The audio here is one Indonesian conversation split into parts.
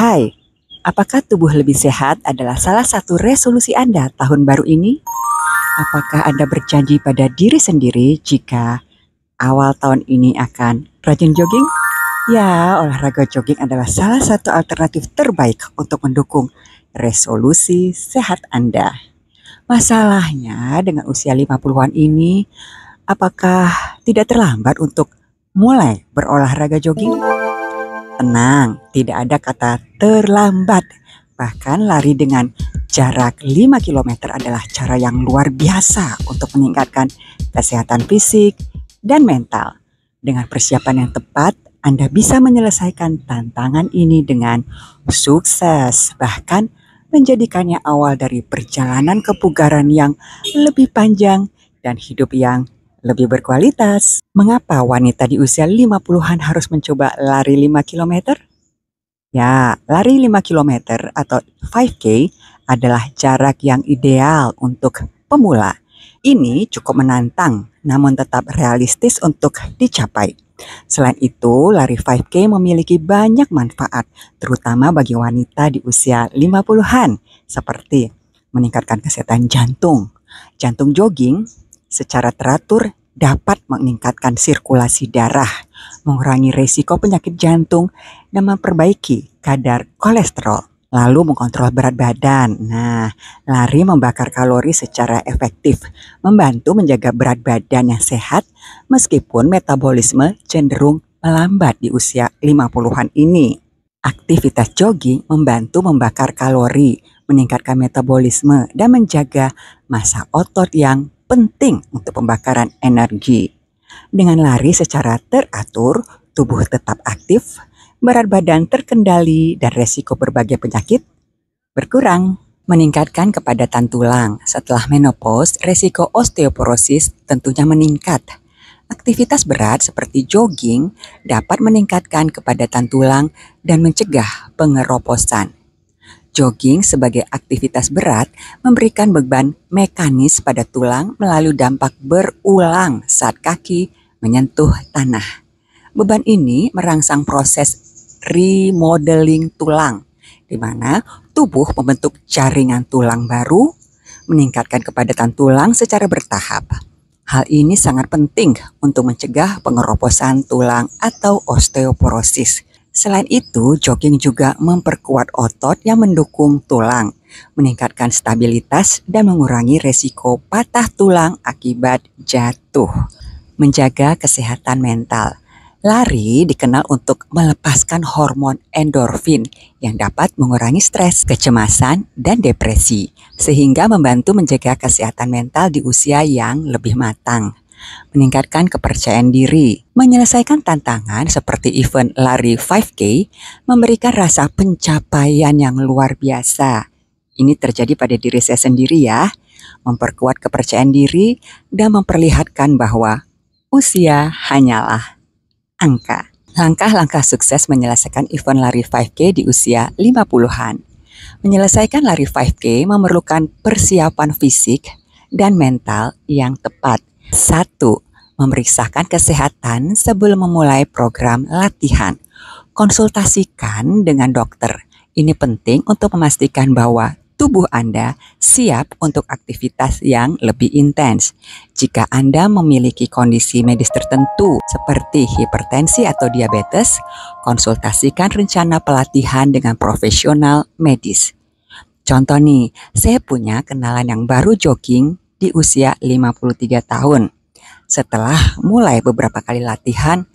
Hai, apakah tubuh lebih sehat adalah salah satu resolusi Anda tahun baru ini? Apakah Anda berjanji pada diri sendiri jika awal tahun ini akan rajin jogging? Ya, olahraga jogging adalah salah satu alternatif terbaik untuk mendukung resolusi sehat Anda. Masalahnya dengan usia 50-an ini, apakah tidak terlambat untuk mulai berolahraga jogging? Tenang, tidak ada kata terlambat. Bahkan lari dengan jarak 5 km adalah cara yang luar biasa untuk meningkatkan kesehatan fisik dan mental. Dengan persiapan yang tepat, Anda bisa menyelesaikan tantangan ini dengan sukses. Bahkan menjadikannya awal dari perjalanan kebugaran yang lebih panjang dan hidup yang lebih berkualitas. Mengapa wanita di usia 50-an harus mencoba lari 5 km? Ya, lari 5 km atau 5K adalah jarak yang ideal untuk pemula. Ini cukup menantang, namun tetap realistis untuk dicapai. Selain itu, lari 5K memiliki banyak manfaat, terutama bagi wanita di usia 50-an, seperti meningkatkan kesehatan jantung. Jantung jogging secara teratur dapat meningkatkan sirkulasi darah, mengurangi risiko penyakit jantung, dan memperbaiki kadar kolesterol. Lalu mengontrol berat badan. Nah, lari membakar kalori secara efektif, membantu menjaga berat badan yang sehat meskipun metabolisme cenderung melambat di usia 50-an ini. Aktivitas jogging membantu membakar kalori, meningkatkan metabolisme, dan menjaga massa otot yang penting untuk pembakaran energi. Dengan lari secara teratur, tubuh tetap aktif, berat badan terkendali, dan resiko berbagai penyakit berkurang. Meningkatkan kepadatan tulang. Setelah menopause, resiko osteoporosis tentunya meningkat. Aktivitas berat seperti jogging dapat meningkatkan kepadatan tulang dan mencegah pengeroposan. Jogging sebagai aktivitas berat memberikan beban mekanis pada tulang melalui dampak berulang saat kaki menyentuh tanah. Beban ini merangsang proses remodeling tulang, di mana tubuh membentuk jaringan tulang baru, meningkatkan kepadatan tulang secara bertahap. Hal ini sangat penting untuk mencegah pengeroposan tulang atau osteoporosis. Selain itu, jogging juga memperkuat otot yang mendukung tulang, meningkatkan stabilitas dan mengurangi resiko patah tulang akibat jatuh. Menjaga kesehatan mental. Lari dikenal untuk melepaskan hormon endorfin yang dapat mengurangi stres, kecemasan, dan depresi, sehingga membantu menjaga kesehatan mental di usia yang lebih matang. Meningkatkan kepercayaan diri. Menyelesaikan tantangan seperti event lari 5K memberikan rasa pencapaian yang luar biasa. Ini terjadi pada diri saya sendiri ya, memperkuat kepercayaan diri dan memperlihatkan bahwa usia hanyalah angka. Langkah-langkah sukses menyelesaikan event lari 5K di usia 50-an. Menyelesaikan lari 5K memerlukan persiapan fisik dan mental yang tepat. 1. Memeriksakan kesehatan sebelum memulai program latihan. Konsultasikan dengan dokter. Ini penting untuk memastikan bahwa tubuh Anda siap untuk aktivitas yang lebih intens. Jika Anda memiliki kondisi medis tertentu seperti hipertensi atau diabetes, konsultasikan rencana pelatihan dengan profesional medis. Contoh nih, saya punya kenalan yang baru jogging di usia 53 tahun. Setelah mulai beberapa kali latihan,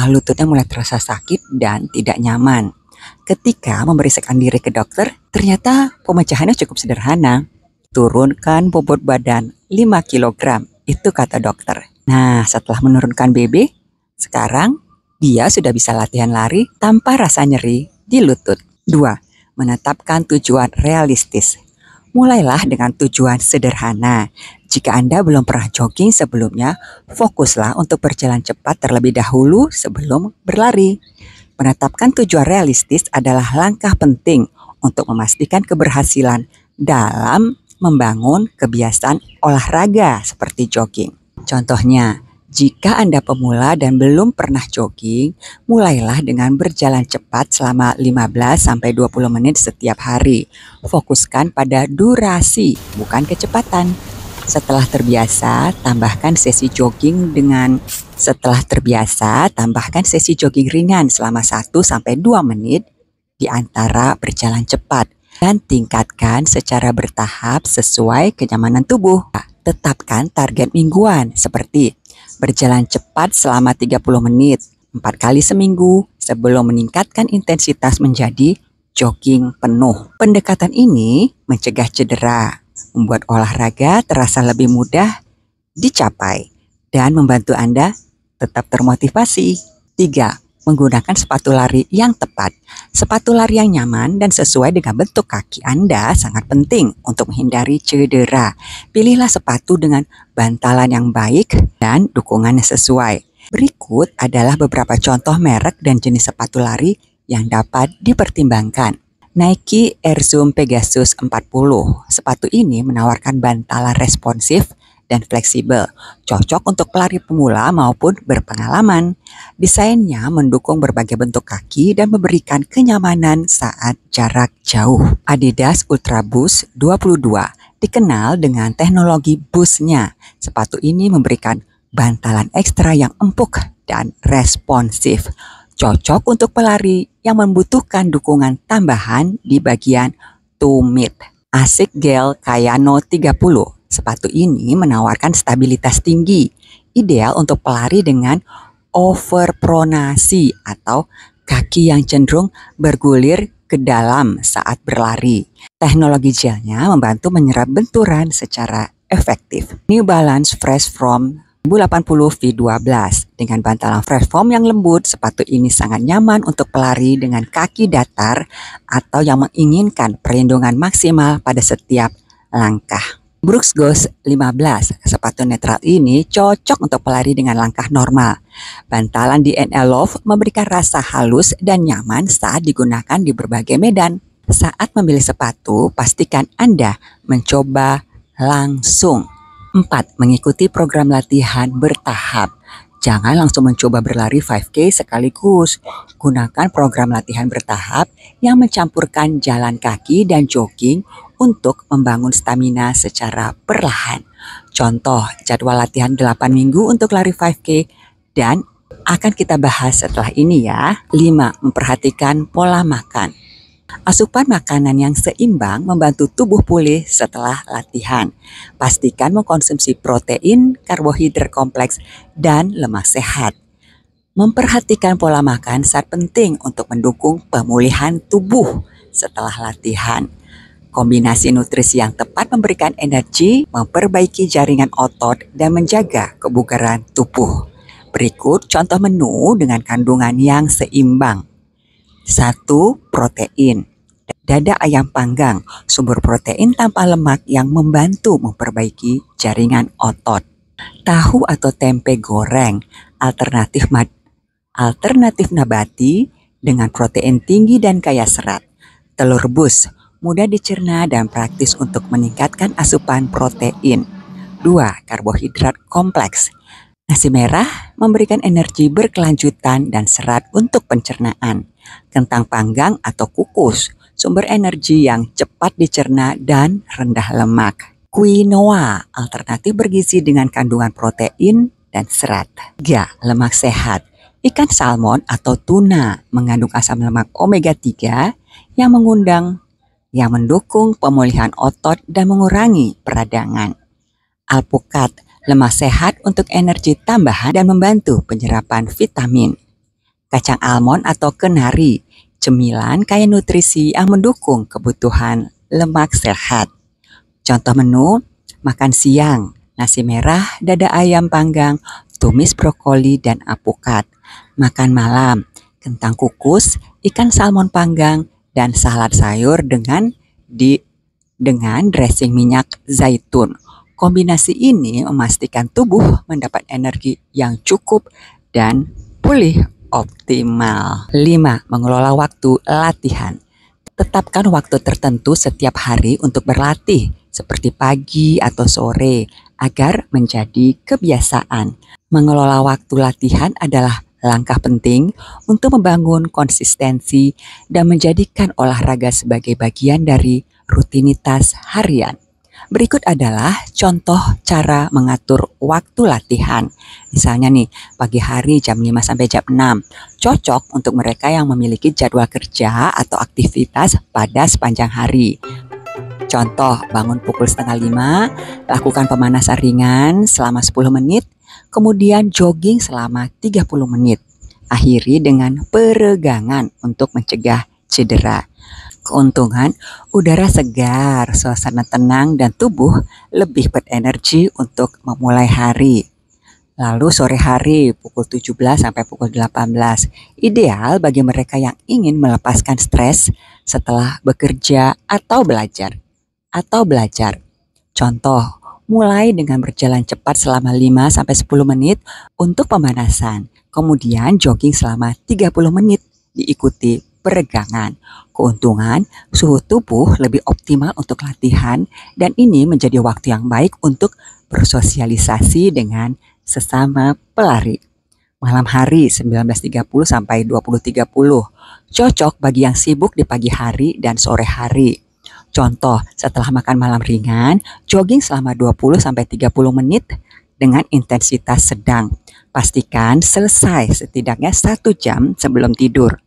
lututnya mulai terasa sakit dan tidak nyaman. Ketika memeriksakan diri ke dokter, ternyata pemecahannya cukup sederhana. Turunkan bobot badan 5 kg, itu kata dokter. Nah, setelah menurunkan BB, sekarang dia sudah bisa latihan lari tanpa rasa nyeri di lutut. 2. Menetapkan tujuan realistis. Mulailah dengan tujuan sederhana. Jika Anda belum pernah jogging sebelumnya, fokuslah untuk berjalan cepat terlebih dahulu sebelum berlari. Menetapkan tujuan realistis adalah langkah penting untuk memastikan keberhasilan dalam membangun kebiasaan olahraga seperti jogging. Contohnya, Jika Anda pemula dan belum pernah jogging, mulailah dengan berjalan cepat selama 15-20 menit setiap hari. Fokuskan pada durasi, bukan kecepatan. Setelah terbiasa, tambahkan sesi jogging ringan selama 1-2 menit di antara berjalan cepat dan tingkatkan secara bertahap sesuai kenyamanan tubuh. Tetapkan target mingguan seperti berjalan cepat selama 30 menit, 4 kali seminggu sebelum meningkatkan intensitas menjadi jogging penuh. Pendekatan ini mencegah cedera, membuat olahraga terasa lebih mudah dicapai, dan membantu Anda tetap termotivasi. 3. Menggunakan sepatu lari yang tepat. Sepatu lari yang nyaman dan sesuai dengan bentuk kaki Anda sangat penting untuk menghindari cedera. Pilihlah sepatu dengan bantalan yang baik dan dukungan yang sesuai. Berikut adalah beberapa contoh merek dan jenis sepatu lari yang dapat dipertimbangkan. Nike Air Zoom Pegasus 40. Sepatu ini menawarkan bantalan responsif dan fleksibel, cocok untuk pelari pemula maupun berpengalaman. Desainnya mendukung berbagai bentuk kaki dan memberikan kenyamanan saat jarak jauh. Adidas Ultra Boost 22 dikenal dengan teknologi Boost-nya. Sepatu ini memberikan bantalan ekstra yang empuk dan responsif, cocok untuk pelari yang membutuhkan dukungan tambahan di bagian tumit. Asics Gel Kayano 30. Sepatu ini menawarkan stabilitas tinggi, ideal untuk pelari dengan overpronasi atau kaki yang cenderung bergulir ke dalam saat berlari. Teknologi gelnya membantu menyerap benturan secara efektif. New Balance Fresh Foam 1080 V12 dengan bantalan fresh foam yang lembut, sepatu ini sangat nyaman untuk pelari dengan kaki datar atau yang menginginkan perlindungan maksimal pada setiap langkah. Brooks Ghost 15, sepatu netral ini cocok untuk pelari dengan langkah normal. Bantalan di NL Loft memberikan rasa halus dan nyaman saat digunakan di berbagai medan. Saat memilih sepatu, pastikan Anda mencoba langsung. 4. Mengikuti program latihan bertahap. Jangan langsung mencoba berlari 5K sekaligus. Gunakan program latihan bertahap yang mencampurkan jalan kaki dan jogging untuk membangun stamina secara perlahan. Contoh, jadwal latihan 8 minggu untuk lari 5K dan akan kita bahas setelah ini ya. 5. Memperhatikan pola makan. Asupan makanan yang seimbang membantu tubuh pulih setelah latihan. Pastikan mengkonsumsi protein, karbohidrat kompleks, dan lemak sehat. Memperhatikan pola makan sangat penting untuk mendukung pemulihan tubuh setelah latihan. Kombinasi nutrisi yang tepat memberikan energi, memperbaiki jaringan otot, dan menjaga kebugaran tubuh. Berikut contoh menu dengan kandungan yang seimbang. 1. Protein. Dada ayam panggang, sumber protein tanpa lemak yang membantu memperbaiki jaringan otot. Tahu atau tempe goreng, alternatif nabati dengan protein tinggi dan kaya serat. Telur rebus, mudah dicerna dan praktis untuk meningkatkan asupan protein. 2. Karbohidrat kompleks. Nasi merah memberikan energi berkelanjutan dan serat untuk pencernaan. Kentang panggang atau kukus, sumber energi yang cepat dicerna dan rendah lemak. Quinoa, alternatif bergizi dengan kandungan protein dan serat. 3. Lemak sehat. Ikan salmon atau tuna mengandung asam lemak omega 3 yang mendukung pemulihan otot dan mengurangi peradangan. Alpukat, lemak sehat untuk energi tambahan dan membantu penyerapan vitamin. Kacang almond atau kenari, cemilan kaya nutrisi yang mendukung kebutuhan lemak sehat. Contoh menu, makan siang, nasi merah, dada ayam panggang, tumis brokoli dan apukat. Makan malam, kentang kukus, ikan salmon panggang, dan salad sayur dengan dressing minyak zaitun. Kombinasi ini memastikan tubuh mendapat energi yang cukup dan pulih optimal. 5. Mengelola waktu latihan. Tetapkan waktu tertentu setiap hari untuk berlatih, seperti pagi atau sore, agar menjadi kebiasaan. Mengelola waktu latihan adalah langkah penting untuk membangun konsistensi dan menjadikan olahraga sebagai bagian dari rutinitas harian. Berikut adalah contoh cara mengatur waktu latihan. Misalnya nih, pagi hari jam 5 sampai jam 6. Cocok untuk mereka yang memiliki jadwal kerja atau aktivitas pada sepanjang hari. Contoh, bangun pukul setengah 5, lakukan pemanasan ringan selama 10 menit, kemudian jogging selama 30 menit. Akhiri dengan peregangan untuk mencegah cedera. Keuntungan, udara segar, suasana tenang, dan tubuh lebih berenergi untuk memulai hari. Lalu sore hari pukul 17 sampai pukul 18. Ideal bagi mereka yang ingin melepaskan stres setelah bekerja atau belajar. Contoh, mulai dengan berjalan cepat selama 5 sampai 10 menit untuk pemanasan. Kemudian jogging selama 30 menit diikuti peregangan. Keuntungan, suhu tubuh lebih optimal untuk latihan dan ini menjadi waktu yang baik untuk bersosialisasi dengan sesama pelari. Malam hari 19.30 sampai 20.30. Cocok bagi yang sibuk di pagi hari dan sore hari. Contoh, setelah makan malam ringan, jogging selama 20 sampai 30 menit dengan intensitas sedang. Pastikan selesai setidaknya 1 jam sebelum tidur.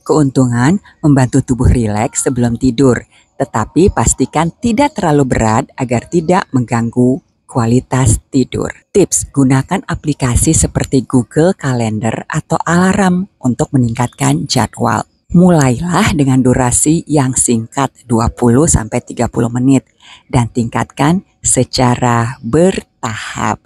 Keuntungan, membantu tubuh rileks sebelum tidur, tetapi pastikan tidak terlalu berat agar tidak mengganggu kualitas tidur. Tips, gunakan aplikasi seperti Google Calendar atau alarm untuk meningkatkan jadwal. Mulailah dengan durasi yang singkat 20 sampai 30 menit dan tingkatkan secara bertahap.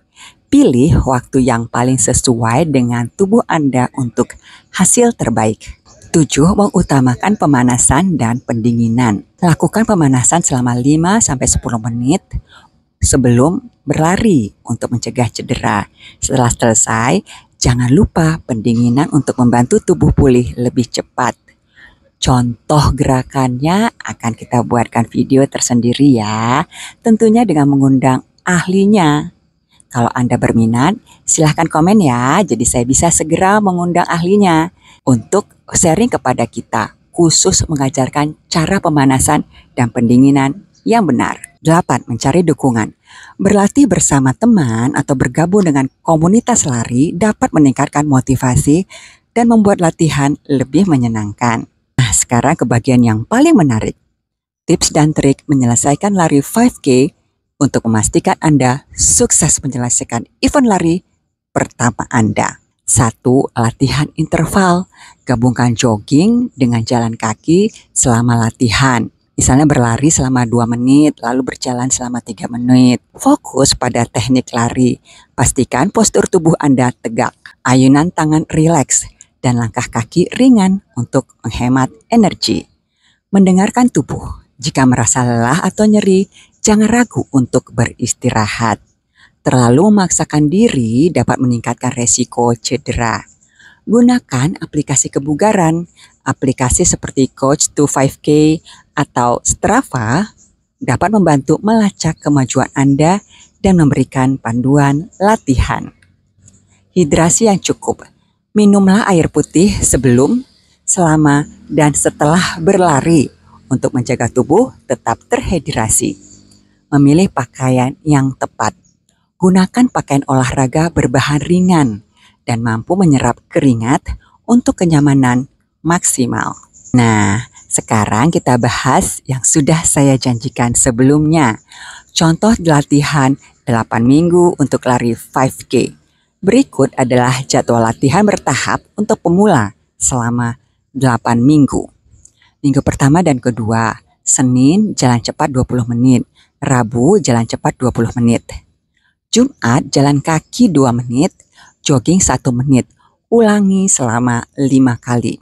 Pilih waktu yang paling sesuai dengan tubuh Anda untuk hasil terbaik. 7. Mengutamakan pemanasan dan pendinginan. Lakukan pemanasan selama 5 sampai 10 menit sebelum berlari untuk mencegah cedera. Setelah selesai, jangan lupa pendinginan untuk membantu tubuh pulih lebih cepat. Contoh gerakannya akan kita buatkan video tersendiri ya, tentunya dengan mengundang ahlinya. Kalau Anda berminat, silahkan komen ya, jadi saya bisa segera mengundang ahlinya untuk sharing kepada kita, khusus mengajarkan cara pemanasan dan pendinginan yang benar. 8. Mencari dukungan. Berlatih bersama teman atau bergabung dengan komunitas lari dapat meningkatkan motivasi dan membuat latihan lebih menyenangkan. Nah, sekarang ke bagian yang paling menarik. Tips dan trik menyelesaikan lari 5K untuk memastikan Anda sukses menyelesaikan event lari pertama Anda. 1. Latihan interval. Gabungkan jogging dengan jalan kaki selama latihan. Misalnya berlari selama 2 menit, lalu berjalan selama 3 menit. Fokus pada teknik lari. Pastikan postur tubuh Anda tegak. Ayunan tangan rileks dan langkah kaki ringan untuk menghemat energi. Mendengarkan tubuh. Jika merasa lelah atau nyeri, jangan ragu untuk beristirahat. Terlalu memaksakan diri dapat meningkatkan resiko cedera. Gunakan aplikasi kebugaran. Aplikasi seperti Coach to 5K atau Strava dapat membantu melacak kemajuan Anda dan memberikan panduan latihan. Hidrasi yang cukup. Minumlah air putih sebelum, selama, dan setelah berlari untuk menjaga tubuh tetap terhidrasi. Memilih pakaian yang tepat. Gunakan pakaian olahraga berbahan ringan dan mampu menyerap keringat untuk kenyamanan maksimal. Nah, sekarang kita bahas yang sudah saya janjikan sebelumnya. Contoh latihan 8 minggu untuk lari 5K. Berikut adalah jadwal latihan bertahap untuk pemula selama 8 minggu. Minggu pertama dan kedua, Senin jalan cepat 20 menit, Rabu jalan cepat 20 menit. Jumat jalan kaki 2 menit, jogging 1 menit, ulangi selama 5 kali.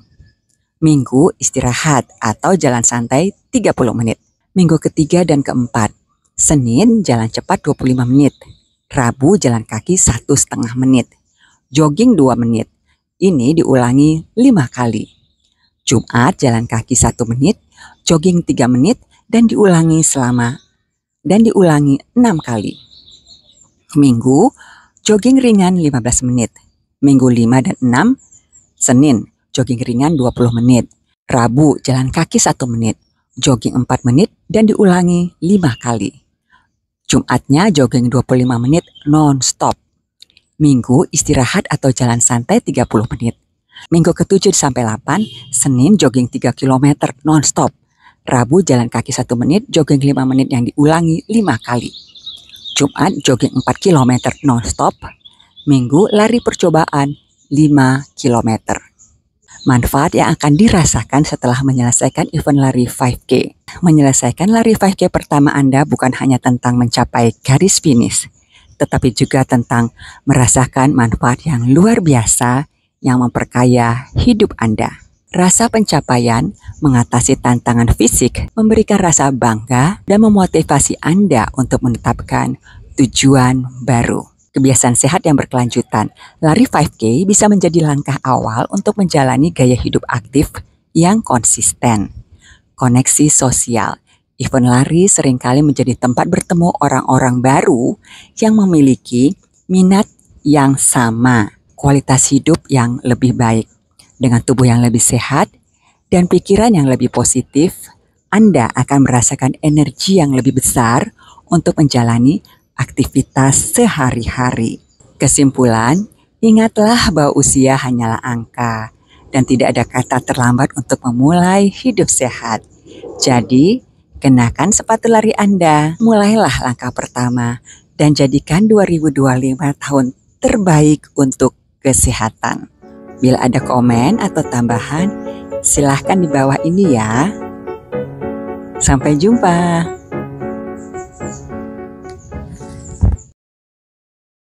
Minggu istirahat atau jalan santai 30 menit. Minggu ketiga dan keempat, Senin jalan cepat 25 menit, Rabu jalan kaki 1,5 menit, jogging 2 menit. Ini diulangi 5 kali. Jumat jalan kaki 1 menit, jogging 3 menit dan diulangi 6 kali. Minggu jogging ringan 15 menit. Minggu 5 dan 6, Senin, jogging ringan 20 menit. Rabu, jalan kaki 1 menit. Jogging 4 menit dan diulangi 5 kali. Jumatnya jogging 25 menit non-stop. Minggu istirahat atau jalan santai 30 menit. Minggu ke-7 sampai 8, Senin jogging 3 km non-stop. Rabu jalan kaki 1 menit, jogging 5 menit yang diulangi 5 kali. Jumat jogging 4 km non-stop. Minggu lari percobaan 5 km. Manfaat yang akan dirasakan setelah menyelesaikan event lari 5K. Menyelesaikan lari 5K pertama Anda bukan hanya tentang mencapai garis finish, tetapi juga tentang merasakan manfaat yang luar biasa yang memperkaya hidup Anda. Rasa pencapaian, mengatasi tantangan fisik, memberikan rasa bangga dan memotivasi Anda untuk menetapkan tujuan baru. Kebiasaan sehat yang berkelanjutan. Lari 5K bisa menjadi langkah awal untuk menjalani gaya hidup aktif yang konsisten. Koneksi sosial. Event lari seringkali menjadi tempat bertemu orang-orang baru yang memiliki minat yang sama, kualitas hidup yang lebih baik. Dengan tubuh yang lebih sehat dan pikiran yang lebih positif, Anda akan merasakan energi yang lebih besar untuk menjalani aktivitas sehari-hari. Kesimpulan, ingatlah bahwa usia hanyalah angka dan tidak ada kata terlambat untuk memulai hidup sehat. Jadi, kenakan sepatu lari Anda, mulailah langkah pertama dan jadikan 2025 tahun terbaik untuk kesehatan. Bila ada komen atau tambahan, silahkan di bawah ini ya. Sampai jumpa.